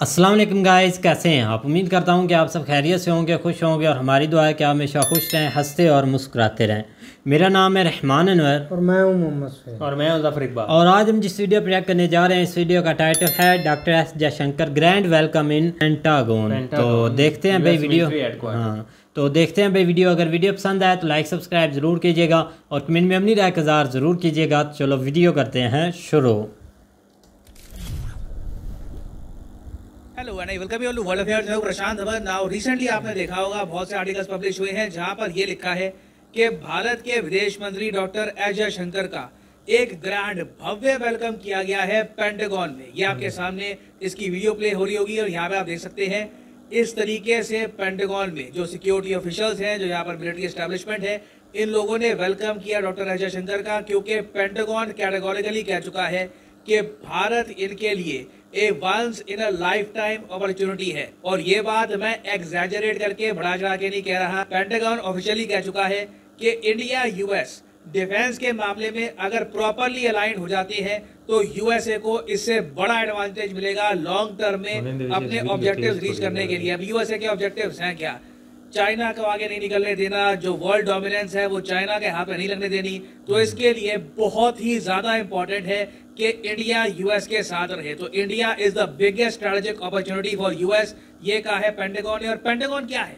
अस्सलाम वालेकुम गाइस, कैसे हैं आप। उम्मीद करता हूं कि आप सब खैरियत से होंगे, खुश होंगे और हमारी दुआ है कि आप हमेशा खुश रहें, हंसते और मुस्कुराते रहें। मेरा नाम है रहमान अनवर और मैं हूं मोहम्मद सैयद और मैं ज़फ़र इकबाल। और आज हम जिस वीडियो पर रिएक्ट करने जा रहे हैं, इस वीडियो का टाइटल है doctor S Jaishankar grand welcome in pentagon. तो देखते हैं भाई वीडियो। हाँ, तो देखते हैं भाई वीडियो। अगर वीडियो पसंद आए तो लाइक सब्सक्राइब ज़रूर कीजिएगा और कमेंट में अपनी राय का इज़हार ज़रूर कीजिएगा। चलो वीडियो करते हैं शुरू। Hello and I welcome you all to world affairs. मैं प्रशांत अवर। नाउ रिसेंटली आपने देखा होगा बहुत से आर्टिकल्स पब्लिश हुए हैं जहां पर ये लिखा है कि भारत के विदेश मंत्री डॉक्टर एस जयशंकर का एक ग्रैंड भव्य वेलकम किया गया है पेंटागन में। ये आपके सामने इसकी वीडियो प्ले हो रही होगी और यहाँ पे आप देख सकते हैं इस तरीके से पेंटागन में जो सिक्योरिटी ऑफिशियल्स हैं, जो यहाँ पर मिलिट्री एस्टेब्लिशमेंट है, इन लोगों ने वेलकम किया डॉक्टर एस जयशंकर का, क्योंकि पेंटागन कैटेगोरिकली कह चुका है कि भारत इनके लिए a once in a life time opportunity है। और ये बात मैं एग्जैजरेट करके बढ़ा चढ़ा के नहीं कह रहा। पेंटागन ऑफिशियली कह चुका है कि इंडिया यूएस डिफेंस के मामले में अगर प्रॉपरली अलाइन हो जाते हैं तो यूएसए को इससे बड़ा एडवांटेज मिलेगा लॉन्ग टर्म में अपने ऑब्जेक्टिव्स रीच करने के लिए। अब यूएसए के ऑब्जेक्टिव्स हैं क्या? चाइना को आगे नहीं निकलने देना, जो वर्ल्ड डोमिनेंस है वो चाइना के हाथ में नहीं लगने देनी। तो इसके लिए बहुत ही ज्यादा इंपॉर्टेंट है कि इंडिया यूएस के साथ रहे। तो India is the biggest strategic opportunity for US, ये कहा है पेंटागन ने। और पेंटागन क्या है?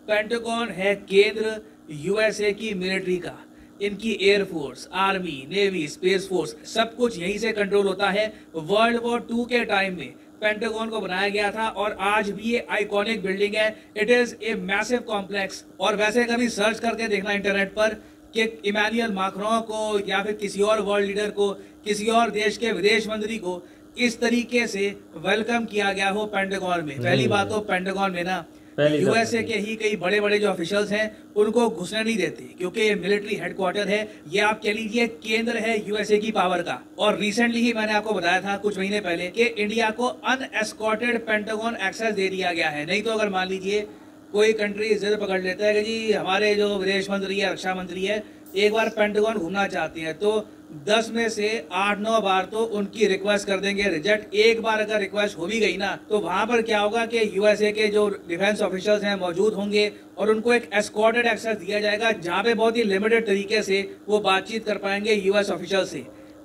पेंटागन है केंद्र यूएसए की मिलिट्री का। इनकी air force, army, navy, space force सब कुछ यहीं से कंट्रोल होता है। वर्ल्ड वॉर 2 के टाइम में पेंटागन को बनाया गया था और आज भी ये आइकॉनिक बिल्डिंग है। It is a massive complex. और वैसे कभी सर्च करके देखना इंटरनेट पर कि इमैनुअल मैक्रों को या फिर किसी और वर्ल्ड लीडर को, किसी और देश के विदेश मंत्री को इस तरीके से वेलकम किया गया हो पेंटागन में। पहली बात तो पेंटागन में ना यूएसए के ही कई बड़े बड़े जो ऑफिशियल्स हैं उनको घुसने नहीं देते, क्योंकि ये मिलिट्री हेडक्वार्टर है। ये आप कह लीजिए केंद्र है यूएसए की पावर का। और रिसेंटली ही मैंने आपको बताया था कुछ महीने पहले कि इंडिया को अनएस्कॉर्टेड पेंटागन एक्सेस दे दिया गया है। नहीं तो अगर मान लीजिए कोई कंट्री जिद पकड़ लेता है कि जी हमारे जो विदेश मंत्री है, रक्षा मंत्री है, एक बार पेंटागन घूमना चाहते हैं, तो 10 में से 8-9 बार तो उनकी रिक्वेस्ट कर देंगे रिजेक्ट। एक बार अगर रिक्वेस्ट हो भी गई ना तो वहां पर क्या होगा कि यूएसए के जो डिफेंस ऑफिशियल्स हैं मौजूद होंगे और उनको एक एस्कॉर्टेड एक्सेस दिया जाएगा जहां पे बहुत ही लिमिटेड तरीके से वो बातचीत कर पाएंगे यूएस ऑफिशियल से।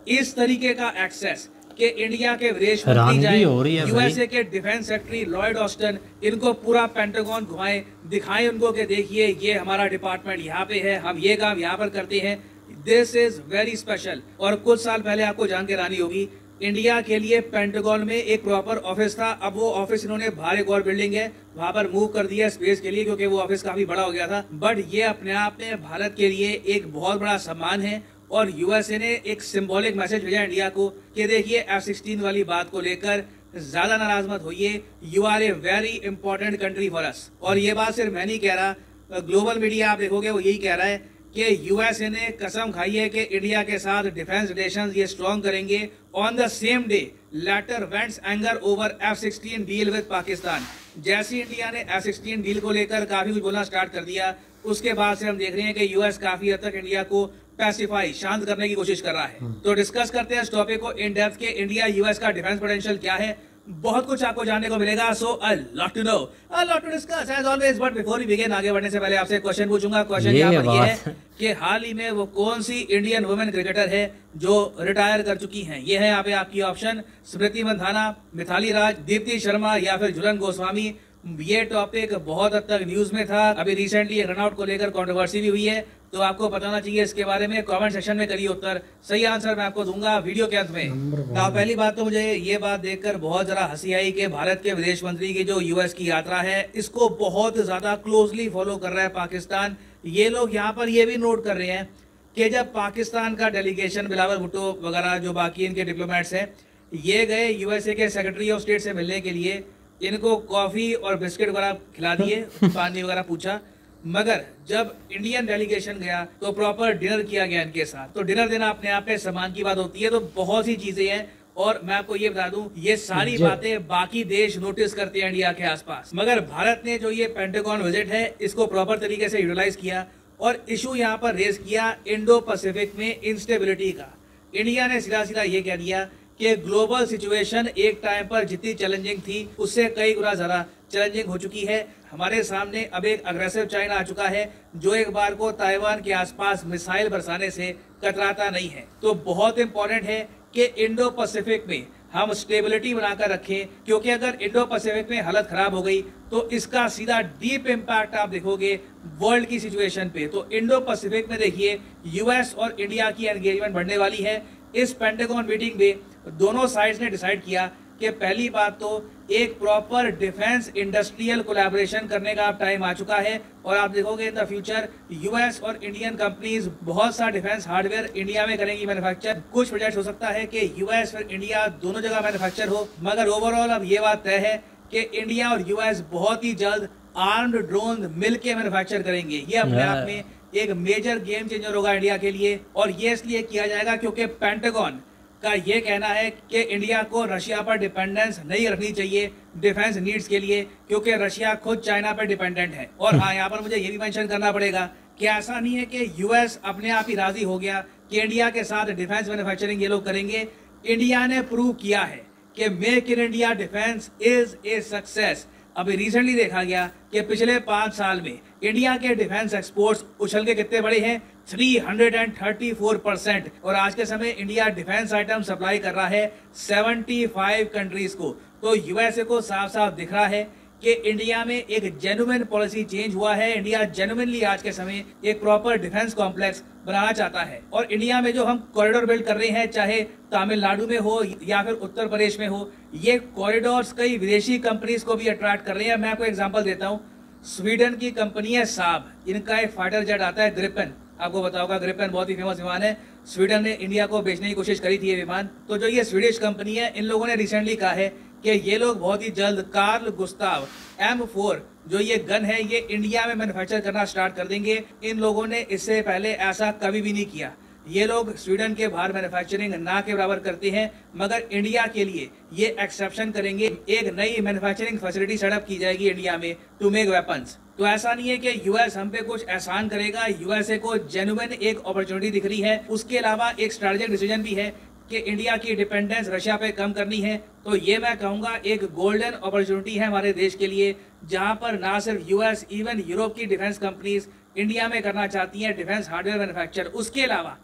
इस तरीके का एक्सेस कि इंडिया के विदेश मंत्री जाएं, यूएसए के डिफेंस सेक्रेटरी लॉयड ऑस्टिन इनको पूरा पेंटागन घुमाएं, दिखाएं उनको कि देखिए ये हमारा डिपार्टमेंट यहाँ पे है, हम ये काम यहाँ पर करते हैं। This is very special. और कुछ साल पहले आपको जान के रानी होगी, इंडिया के लिए पेंटागन में एक प्रॉपर ऑफिस था। अब वो ऑफिस इन्होंने बाहर एक और बिल्डिंग है वहां पर मूव कर दिया स्पेस के लिए, क्योंकि वो ऑफिस काफी बड़ा हो गया था। बट ये अपने आप में भारत के लिए एक बहुत बड़ा सम्मान है और यूएसए ने एक सिंबॉलिक मैसेज भेजा इंडिया को कि देखिए F-16 वाली बात को लेकर ज्यादा नाराज मत होइए, you are a very important country for us. और ये बात सिर्फ मैं नहीं कह रहा, ग्लोबल मीडिया आप देखोगे वो यही कह रहा है कि यूएसए ने कसम खाई है कि इंडिया के साथ डिफेंस रिलेशंस ये स्ट्रॉन्ग करेंगे। On the same day letter vents anger over F-16 deal with Pakistan. जैसे इंडिया ने F-16 डील को लेकर काफी कुछ बोलना स्टार्ट कर दिया, उसके बाद से हम देख रहे हैं कि यूएस काफी हद तक इंडिया को पैसिफाई, शांत करने की कोशिश कर रहा है। तो डिस्कस करते हैं इस टॉपिक को इन डेप्थ के इंडिया यूएस का डिफेंस पोटेंशियल क्या है। बहुत कुछ आपको जानने को मिलेगा। So a lot to know, a lot to discuss as always. But before we begin, आगे बढ़ने से पहले आपसे क्वेश्चन पूछूंगा। क्वेश्चन यहाँ पर ये है कि हाल ही में वो कौन सी इंडियन वुमेन क्रिकेटर है जो रिटायर कर चुकी हैं? ये है यहाँ पे आपकी ऑप्शन: स्मृति मंधाना, मिथाली राज, दीप्ति शर्मा या फिर झूलन गोस्वामी। ये टॉपिक बहुत हद तक न्यूज में था। अभी रिसेंटली रनआउट को लेकर कंट्रोवर्सी भी हुई है, तो आपको बताना चाहिए इसके बारे में। कमेंट सेक्शन में करिए उत्तर, सही आंसर मैं आपको दूंगा वीडियो के अंत में। ना पहली बात तो मुझे ये बात देखकर बहुत जरा हंसी आई कि भारत के विदेश मंत्री की जो यूएस की यात्रा है इसको बहुत ज्यादा क्लोजली फॉलो कर रहा है पाकिस्तान। ये लोग यहाँ पर ये भी नोट कर रहे हैं कि जब पाकिस्तान का डेलीगेशन बिलावल भुट्टो वगैरह जो बाकी इनके डिप्लोमेट्स हैं ये गए यूएसए के सेक्रेटरी ऑफ स्टेट से मिलने के लिए, इनको कॉफी और बिस्किट वगैरह खिला दिए, पानी वगैरह पूछा, मगर जब इंडियन डेलीगेशन गया तो प्रॉपर डिनर किया गया इनके साथ। तो डिनर देना अपने आप में सम्मान की बात होती है। तो बहुत सी चीजें हैं और मैं आपको ये बता दूं, ये सारी बातें बाकी देश नोटिस करते हैं इंडिया के आसपास, मगर भारत ने जो ये पेंटागन विजिट है इसको प्रॉपर तरीके से यूटिलाइज किया और इशू यहाँ पर रेज किया इंडो पैसिफिक में इंस्टेबिलिटी का। इंडिया ने सीधा सीधा ये कह दिया कि ग्लोबल सिचुएशन एक टाइम पर जितनी चैलेंजिंग थी उससे कई गुना ज्यादा चैलेंजिंग हो चुकी है। हमारे सामने अब एक अग्रेसिव चाइना आ चुका है जो एक बार को ताइवान के आसपास मिसाइल बरसाने से कतराता नहीं है। तो बहुत इंपॉर्टेंट है कि इंडो पैसिफिक में हम स्टेबिलिटी बनाकर रखें, क्योंकि अगर इंडो पैसिफिक में हालत खराब हो गई तो इसका सीधा डीप इम्पैक्ट आप देखोगे वर्ल्ड की सिचुएशन पे। तो इंडो पैसिफिक में देखिए यूएस और इंडिया की एंगेजमेंट बढ़ने वाली है। इस पेंटागन मीटिंग में दोनों साइड्स ने डिसाइड किया कि पहली बात तो एक प्रॉपर डिफेंस इंडस्ट्रियल कोलैबोरेशन करने का अब टाइम आ चुका है और आप देखोगे इन द फ्यूचर यूएस और इंडियन कंपनीज बहुत सा डिफेंस हार्डवेयर इंडिया में करेंगी मैन्युफैक्चर। कुछ प्रोजेक्ट हो सकता है कि यूएस और इंडिया दोनों जगह मैन्युफैक्चर हो, मगर ओवरऑल अब ये बात तय है कि इंडिया और यूएस बहुत ही जल्द आर्म्ड ड्रोन मिलकर मैन्युफैक्चर करेंगे। ये अपने आप में एक मेजर गेम चेंजर होगा इंडिया के लिए और ये इसलिए किया जाएगा क्योंकि पेंटागन का ये कहना है कि इंडिया को रशिया पर डिपेंडेंस नहीं रखनी चाहिए डिफेंस नीड्स के लिए, क्योंकि रशिया खुद चाइना पर डिपेंडेंट है। और हाँ, यहाँ पर मुझे ये भी मेंशन करना पड़ेगा कि ऐसा नहीं है कि यूएस अपने आप ही राजी हो गया कि इंडिया के साथ डिफेंस मैन्युफैक्चरिंग ये लोग करेंगे। इंडिया ने प्रूव किया है कि make in India defence is a success. अभी रिसेंटली देखा गया कि पिछले 5 साल में इंडिया के डिफेंस एक्सपोर्ट्स उछल के कितने बड़े हैं, 334%। और आज के समय इंडिया डिफेंस आइटम सप्लाई कर रहा है 75 कंट्रीज को। तो यूएसए को साफ साफ दिख रहा है कि इंडिया में एक जेन्युइन पॉलिसी चेंज हुआ है। इंडिया जेन्युइनली आज के समय एक प्रॉपर डिफेंस कॉम्प्लेक्स बनाना चाहता है और इंडिया में जो हम कॉरिडोर बिल्ड कर रहे हैं, चाहे तमिलनाडु में हो या फिर उत्तर प्रदेश में हो, ये कॉरिडोर्स कई विदेशी कंपनीज को भी अट्रैक्ट कर रहे हैं। मैं आपको एग्जांपल देता हूँ, स्वीडन की कंपनी है साब, इनका एक फाइटर जेट आता है ग्रिपेन। आपको पता होगा ग्रिपेन बहुत ही फेमस विमान है। स्वीडन ने इंडिया को बेचने की कोशिश करी थी ये विमान। तो जो ये स्वीडिश कंपनी है, इन लोगों ने रिसेंटली कहा है कि ये लोग बहुत ही जल्द कार्ल गुस्ताव M4 जो ये गन है ये इंडिया में मैन्युफैक्चर करना स्टार्ट कर देंगे। इन लोगों ने इससे पहले ऐसा कभी भी नहीं किया। ये लोग स्वीडन के बाहर मैन्युफैक्चरिंग ना के बराबर करते हैं, मगर इंडिया के लिए ये एक्सेप्शन करेंगे। एक नई मैन्युफैक्चरिंग फैसिलिटी सेटअप की जाएगी इंडिया में टू मेक वेपन्स। तो ऐसा नहीं है कि यूएस हम पे कुछ एहसान करेगा, यूएसए को जेन्युइन एक अपॉर्चुनिटी दिख रही है। उसके अलावा एक स्ट्रेटेजिक डिसीजन भी है कि इंडिया की डिपेंडेंस रशिया पे कम करनी है। तो ये मैं कहूँगा एक गोल्डन अपॉर्चुनिटी है हमारे देश के लिए, जहाँ पर ना सिर्फ यूएस, इवन यूरोप की डिफेंस कंपनीज इंडिया में करना चाहती हैं डिफेंस हार्डवेयर मैन्युफैक्चर। उसके अलावा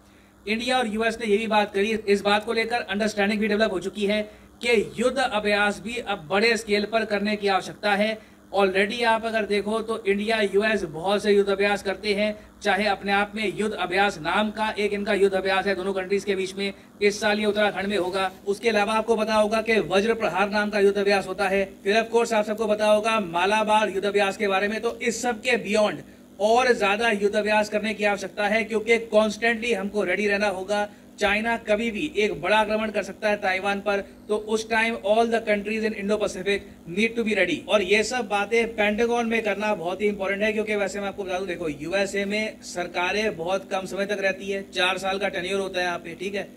इंडिया और यूएस ने ये भी बात करी, इस बात को लेकर अंडरस्टैंडिंग भी डेवलप हो चुकी है कि युद्ध अभ्यास भी अब बड़े स्केल पर करने की आवश्यकता है। ऑलरेडी आप अगर देखो तो इंडिया यूएस बहुत से युद्ध अभ्यास करते हैं, चाहे अपने आप में युद्ध अभ्यास नाम का एक इनका युद्ध अभ्यास है दोनों कंट्रीज के बीच में, इस साल ये उत्तराखंड में होगा। उसके अलावा आपको पता होगा कि वज्र प्रहार नाम का युद्ध अभ्यास होता है। फिर ऑफ कोर्स आप सबको पता होगा मालाबार युद्ध अभ्यास के बारे में। तो इस सब के बियॉन्ड और ज्यादा युद्ध अभ्यास करने की आवश्यकता है, क्योंकि कॉन्स्टेंटली हमको रेडी रहना होगा। चाइना कभी भी एक बड़ा आक्रमण कर सकता है ताइवान पर, तो उस time all the countries in Indo Pacific need to be ready. और ये सब बातें पेंटागन में करना बहुत ही इंपॉर्टेंट है, क्योंकि वैसे मैं आपको बता दूं, देखो यूएसए में सरकारें बहुत कम समय तक रहती है, 4 साल का टेन्योर होता है यहाँ पे, ठीक है।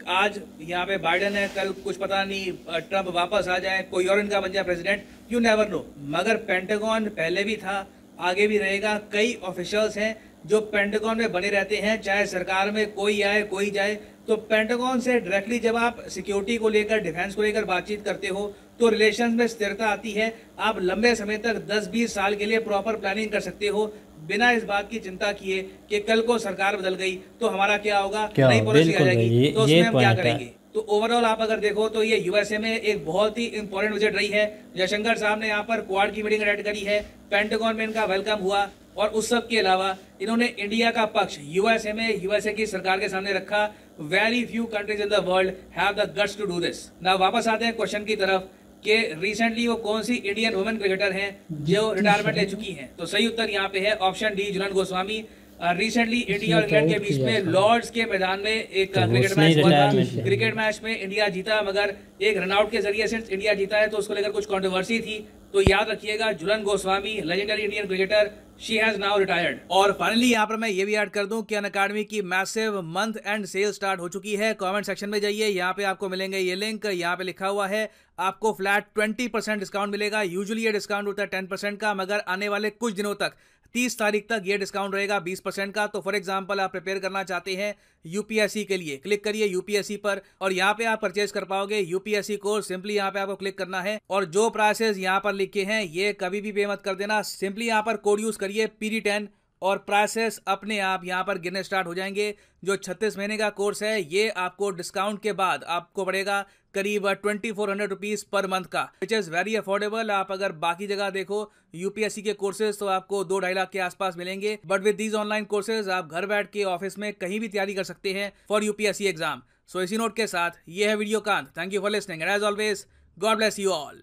आज यहाँ पे बाइडेन है, कल कुछ पता नहीं ट्रंप वापस आ जाए, कोई और इनका बन जाए प्रेसिडेंट, यू नेवर नो। मगर पेंटागन पहले भी था, आगे भी रहेगा। कई ऑफिशियल्स हैं जो पेंटागन में बने रहते हैं, चाहे सरकार में कोई आए कोई जाए। तो पेंटागन से डायरेक्टली जब आप सिक्योरिटी को लेकर, डिफेंस को लेकर बातचीत करते हो तो रिलेशंस में स्थिरता आती है। आप लंबे समय तक 10-20 साल के लिए प्रॉपर प्लानिंग कर सकते हो, बिना इस बात की चिंता किए कि कल को सरकार बदल गई तो हमारा क्या होगा, नई पॉलिसी आ जाएगी तो उसमें हम क्या करेंगे। तो ओवरऑल आप अगर देखो तो ये यूएसए में एक बहुत ही इंपॉर्टेंट विजिट रही है। जयशंकर साहब ने यहाँ पर क्वाड की मीटिंग अटेंड करी है, पेंटागन में इनका वेलकम हुआ और उस सब के अलावा इन्होंने इंडिया का पक्ष यूएसए में यूएसए की सरकार के सामने रखा। Very few countries in the world have the guts to do this. Now वापस आते हैं क्वेश्चन की तरफ कि रिसेंटली वो कौन सी इंडियन वुमेन क्रिकेटर हैं जो रिटायरमेंट ले चुकी हैं। तो सही उत्तर यहाँ पे है option D, Jhulan Goswami. Recently India और इंग्लैंड के बीच में लॉर्ड्स के मैदान में एक क्रिकेट मैच हुआ था। क्रिकेट मैच में इंडिया जीता, मगर एक रनआउट के जरिए सिर्फ इंडिया जीता है, तो उसको लेकर कुछ कंट्रोवर्सी थी। तो याद रखिएगा, Jhulan Goswami legendary Indian cricketer She has now retired. और फाइनली यहाँ पर मैं ये भी ऐड कर दूं कि अनअकैडमी की massive month and cell start हो चुकी है। कमेंट सेक्शन में जाइए, यहाँ पे आपको मिलेंगे ये लिंक। यहाँ पे लिखा हुआ है आपको फ्लैट 20% डिस्काउंट मिलेगा। यूजुअली ये डिस्काउंट होता है 10% का, मगर आने वाले कुछ दिनों तक 30 तारीख तक ये डिस्काउंट रहेगा 20% का। तो फॉर एग्जांपल आप प्रिपेयर करना चाहते हैं यूपीएससी के लिए, क्लिक करिए यूपीएससी पर और यहाँ पे आप परचेज कर पाओगे यूपीएससी कोर्स। सिंपली यहाँ पे आपको क्लिक करना है और जो प्राइसेस यहाँ पर लिखे हैं ये कभी भी पे मत कर देना। सिंपली यहाँ पर कोड यूज करिए PD10 और प्राइसेस अपने आप यहाँ पर गिरने स्टार्ट हो जाएंगे। जो 36 महीने का कोर्स है ये आपको डिस्काउंट के बाद आपको पड़ेगा करीब 2400 रुपीज पर मंथ का, विच इज वेरी अफोर्डेबल। आप अगर बाकी जगह देखो यूपीएससी के कोर्सेज तो आपको 2-2.5 लाख के आसपास मिलेंगे, but with these online courses आप घर बैठ के ऑफिस में कहीं भी तैयारी कर सकते हैं फॉर यूपीएससी एग्जाम। सो इसी नोट के साथ ये है वीडियो का अंत। Thank you for listening and as always God bless you all.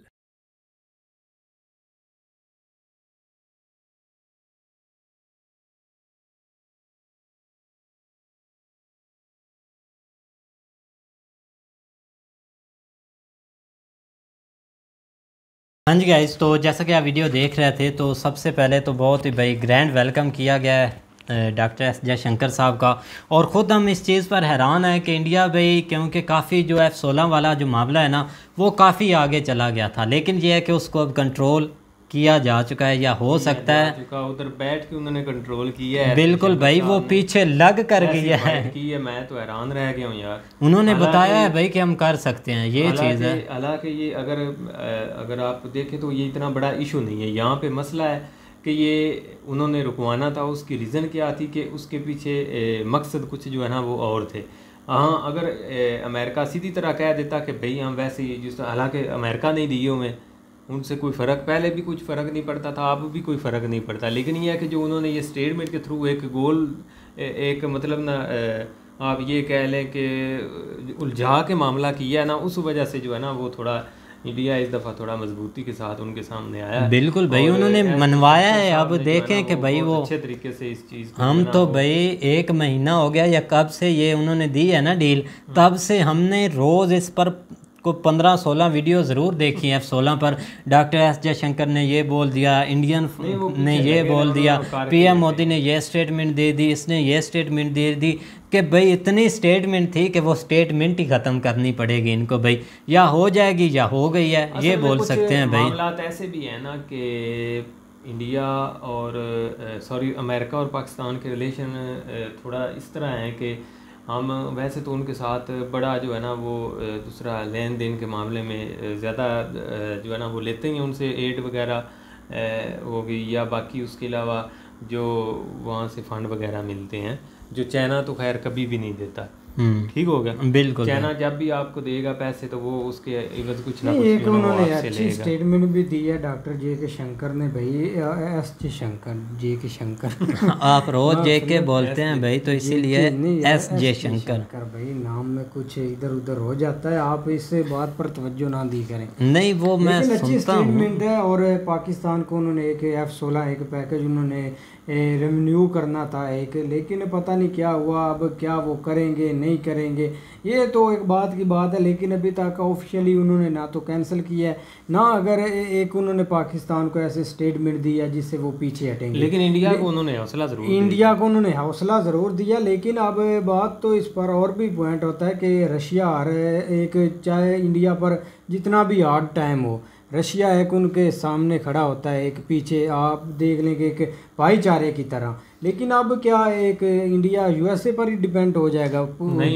हाँ जी गाइस, तो जैसा कि आप वीडियो देख रहे थे तो सबसे पहले तो बहुत ही भाई ग्रैंड वेलकम किया गया है डॉक्टर एस जयशंकर साहब का। और ख़ुद हम इस चीज़ पर हैरान हैं कि इंडिया भाई, क्योंकि काफ़ी जो F-16 वाला जो मामला है ना वो काफ़ी आगे चला गया था, लेकिन ये है कि उसको अब कंट्रोल किया जा चुका है या हो सकता है उधर बैठ के उन्होंने कंट्रोल किया है। बिल्कुल भाई, वो पीछे लग कर गया है। मैं तो हैरान रह गया हूँ यार। उन्होंने बताया है भाई कि हम कर सकते हैं, ये चीज़ है। हालांकि ये अगर आप देखें तो ये इतना बड़ा इशू नहीं है। यहाँ पे मसला है कि ये उन्होंने रुकवाना था, उसकी रीज़न क्या थी कि उसके पीछे मकसद कुछ जो है ना वो और थे। हाँ, अगर अमेरिका सीधी तरह कह देता कि भाई हम वैसे ही, जिस हालांकि अमेरिका नहीं दिए हुए, उनसे कोई फ़र्क, पहले भी कुछ फ़र्क नहीं पड़ता था, अब भी कोई फ़र्क नहीं पड़ता। लेकिन ये है कि जो उन्होंने ये स्टेटमेंट के थ्रू एक गोल, एक मतलब ना आप ये कह लें कि उलझा के मामला किया है ना, उस वजह से जो है ना वो थोड़ा इंडिया इस दफ़ा थोड़ा मजबूती के साथ उनके सामने आया। बिल्कुल भाई, उन्होंने मनवाया है। अब देखें कि भाई वो अच्छे तरीके से इस चीज़, हम तो भाई 1 महीना हो गया या कब से ये उन्होंने दी है ना डील, तब से हमने रोज़ इस पर को 15-16 वीडियो ज़रूर देखी हैं F-16 पर। डॉक्टर एस जयशंकर ने ये बोल दिया, इंडियन ने ये बोल दिया, PM मोदी ने ये स्टेटमेंट दे दी, इसने ये स्टेटमेंट दे दी कि भाई इतनी स्टेटमेंट थी कि वो स्टेटमेंट ही ख़त्म करनी पड़ेगी इनको भाई, या हो जाएगी या हो गई है, ये बोल सकते हैं भाई। मामलात ऐसे भी है ना कि इंडिया और अमेरिका और पाकिस्तान के रिलेशन थोड़ा इस तरह हैं कि हम वैसे तो उनके साथ बड़ा जो है ना वो दूसरा लेन देन के मामले में ज़्यादा जो है ना वो लेते हैं, उनसे एड वगैरह हो गई या बाकी उसके अलावा जो वहाँ से फ़ंड वगैरह मिलते हैं, जो चाइना तो खैर कभी भी नहीं देता। ठीक हो गया, बिल्कुल। चाइना जब भी आपको देगा पैसे तो वो उसके इवज कुछ ना कुछ एक उन्होंने अच्छी स्टेटमेंट भी दी है डॉक्टर J.K. शंकर ने भाई, J.K. शंकर आप रोज J.K. बोलते हैं भाई, तो इसीलिए S.J. शंकर भाई नाम में कुछ इधर उधर हो जाता है, आप इस बात पर तवज्जो ना दी करें। नहीं, वो मैं अच्छी स्टेटमेंट है। और पाकिस्तान को उन्होंने एक F-16 एक पैकेज उन्होंने रेवेन्यू करना था एक, लेकिन पता नहीं क्या हुआ, अब क्या वो करेंगे नहीं करेंगे ये तो एक बात की बात है, लेकिन अभी तक ऑफिशियली उन्होंने ना तो कैंसिल किया है ना अगर एक उन्होंने पाकिस्तान को ऐसे स्टेटमेंट दिया जिससे वो पीछे हटेंगे। लेकिन इंडिया को उन्होंने हौसला ज़रूर दिया। लेकिन अब बात तो इस पर और भी पॉइंट होता है कि रशिया एक, चाहे इंडिया पर जितना भी हार्ड टाइम हो, रशिया एक उनके सामने खड़ा होता है, एक पीछे आप देख लेंगे एक भाईचारे की तरह। लेकिन अब क्या एक इंडिया USA पर ही डिपेंड हो जाएगा?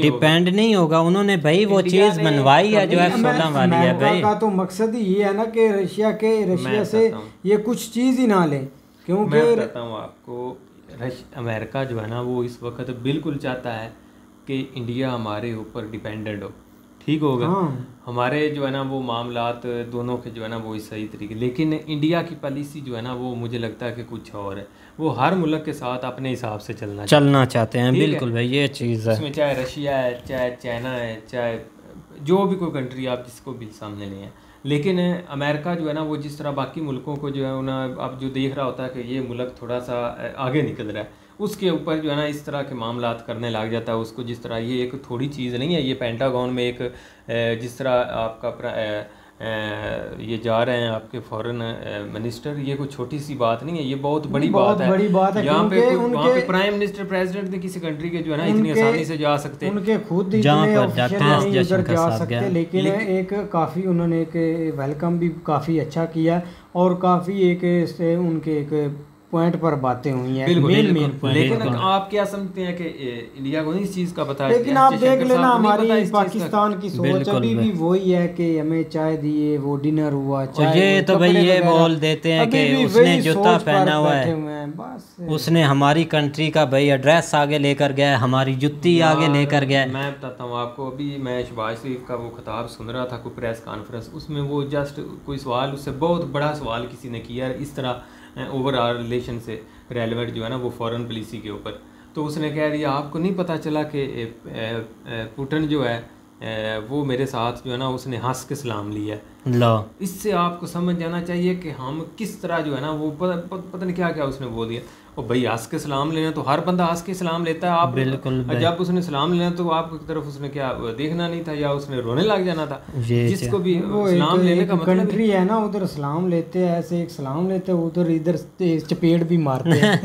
डिपेंड नहीं होगा। उन्होंने भाई वो चीज़ मनवाई है जो F-16 वाली है भाई। का तो मकसद ही ये है ना कि रशिया से ये कुछ चीज़ ही ना लें, क्योंकि मैं बताता हूँ आपको, अमेरिका जो है ना वो इस वक्त बिल्कुल चाहता है कि इंडिया हमारे ऊपर डिपेंडेंट हो। ठीक होगा, हमारे जो है ना वो मामलात दोनों के जो है ना वो सही तरीके, लेकिन इंडिया की पॉलिसी जो है ना वो मुझे लगता है कि कुछ और है। वो हर मुल्क के साथ अपने हिसाब से चलना चाहते हैं। बिल्कुल भाई, ये चीज़ है। उसमें चाहे रशिया है, चाहे चाइना है, चाहे जो भी कोई कंट्री आप जिसको भी सामने लें हैं, लेकिन अमेरिका जो है ना वो जिस तरह बाकी मुल्कों को जो है ना अब जो देख रहा होता है कि ये मुल्क थोड़ा सा आगे निकल रहा है, उसके ऊपर जो है ना इस तरह के मामलात करने लग जाता है उसको। जिस तरह ये एक थोड़ी चीज़ नहीं है, ये पेंटागन में एक जिस तरह आपका ये जा रहे हैं आपके फॉरेन मिनिस्टर, ये कोई छोटी सी बात नहीं है, ये बहुत बड़ी बात है। यहाँ पे वहाँ पे प्राइम मिनिस्टर प्रेसिडेंट ने किसी कंट्री के जो है ना इतनी आसानी से जा सकते, उनके खुद उधर जा सकते, लेकिन एक काफ़ी उन्होंने एक वेलकम भी काफ़ी अच्छा किया और काफ़ी एक उनके एक पॉइंट पर बातें हुई हैं। लेकिन आप क्या समझते हैं कि इंडिया को इस चीज़ का पता है? लेकिन आप देख लेना हमारी पाकिस्तान की सोच अभी भी वही है कि हमें चाय दिए, वो डिनर हुआ, चाय ये तो भाई ये बोल देते हैं कि उसने जूता पहना हुआ है, बस उसने हमारी कंट्री का भाई एड्रेस आगे लेकर गया, हमारी जुत्ती आगे लेकर गया। मैं बताता हूँ आपको, अभी मैं शहबाज शरीफ का वो खिताब सुन रहा था, कोई प्रेस कॉन्फ्रेंस, उसमें वो जस्ट कोई सवाल, उससे बहुत बड़ा सवाल किसी ने किया इस तरह ओवरऑल रिलेशन से रेलेवेंट जो है ना वो फॉरेन पॉलिसी के ऊपर, तो उसने कह दिया आपको नहीं पता चला कि पुतिन जो है वो मेरे साथ जो है ना उसने हंस के सलाम लिया है। लो इससे आपको समझ जाना चाहिए कि हम किस तरह जो है ना वो पता नहीं क्या क्या उसने बोल दिया। और भाई हंस के सलाम लेना तो हर बंदा हंस के सलाम लेता है, आप बिल्कुल जब उसने सलाम लेना तो आपकी तरफ उसने क्या देखना नहीं था या उसने रोने लग जाना था? जिसको भी सलाम लेने का मतलब कंट्री है ना उधर सलाम लेते हैं, ऐसे एक सलाम लेते हैं, उधर इधर चपेट भी मारते हैं।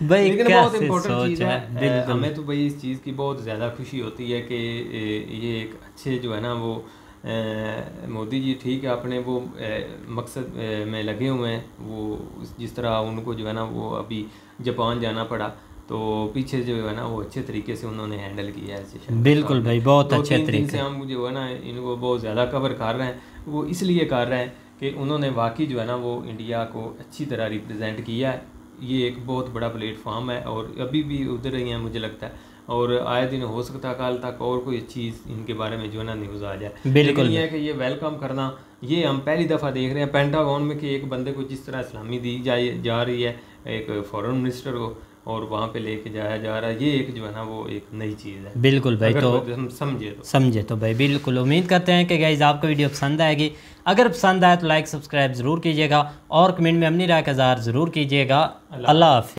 भाई लेकिन बहुत इम्पोर्टेंट चीज़ है, हमें तो भाई इस चीज़ की बहुत ज़्यादा खुशी होती है कि ये एक अच्छे जो है ना वो मोदी जी ठीक है अपने वो मकसद में लगे हुए हैं। वो जिस तरह उनको जो है ना वो अभी जापान जाना पड़ा तो पीछे जो है ना वो अच्छे तरीके से उन्होंने हैंडल किया है। बिल्कुल भाई बहुत अच्छे तरीके से हम जो है ना इनको बहुत ज़्यादा कवर कर रहे हैं, वो इसलिए कर रहे हैं कि उन्होंने वाकई जो है ना वो इंडिया को अच्छी तरह रिप्रेजेंट किया है। ये एक बहुत बड़ा प्लेटफॉर्म है और अभी भी उधर ही हैं मुझे लगता है, और आए दिन हो सकता है कल तक और कोई चीज़ इनके बारे में जो है ना न्यूज़ आ जाए। बिल्कुल ये है कि ये वेलकम करना, ये हम पहली दफ़ा देख रहे हैं पेंटागन में कि एक बंदे को जिस तरह सलामी दी जा रही है एक फॉरेन मिनिस्टर को और वहाँ पे लेके जाया जा रहा है, ये एक जो है ना वो एक नई चीज़ है। बिल्कुल भाई, तो हम समझे तो भाई बिल्कुल उम्मीद करते हैं कि गाइस आपको वीडियो पसंद आएगी। अगर पसंद आए तो लाइक सब्सक्राइब ज़रूर कीजिएगा और कमेंट में अपनी राय का इज़हार ज़रूर कीजिएगा। अल्लाह हाफ़िज़।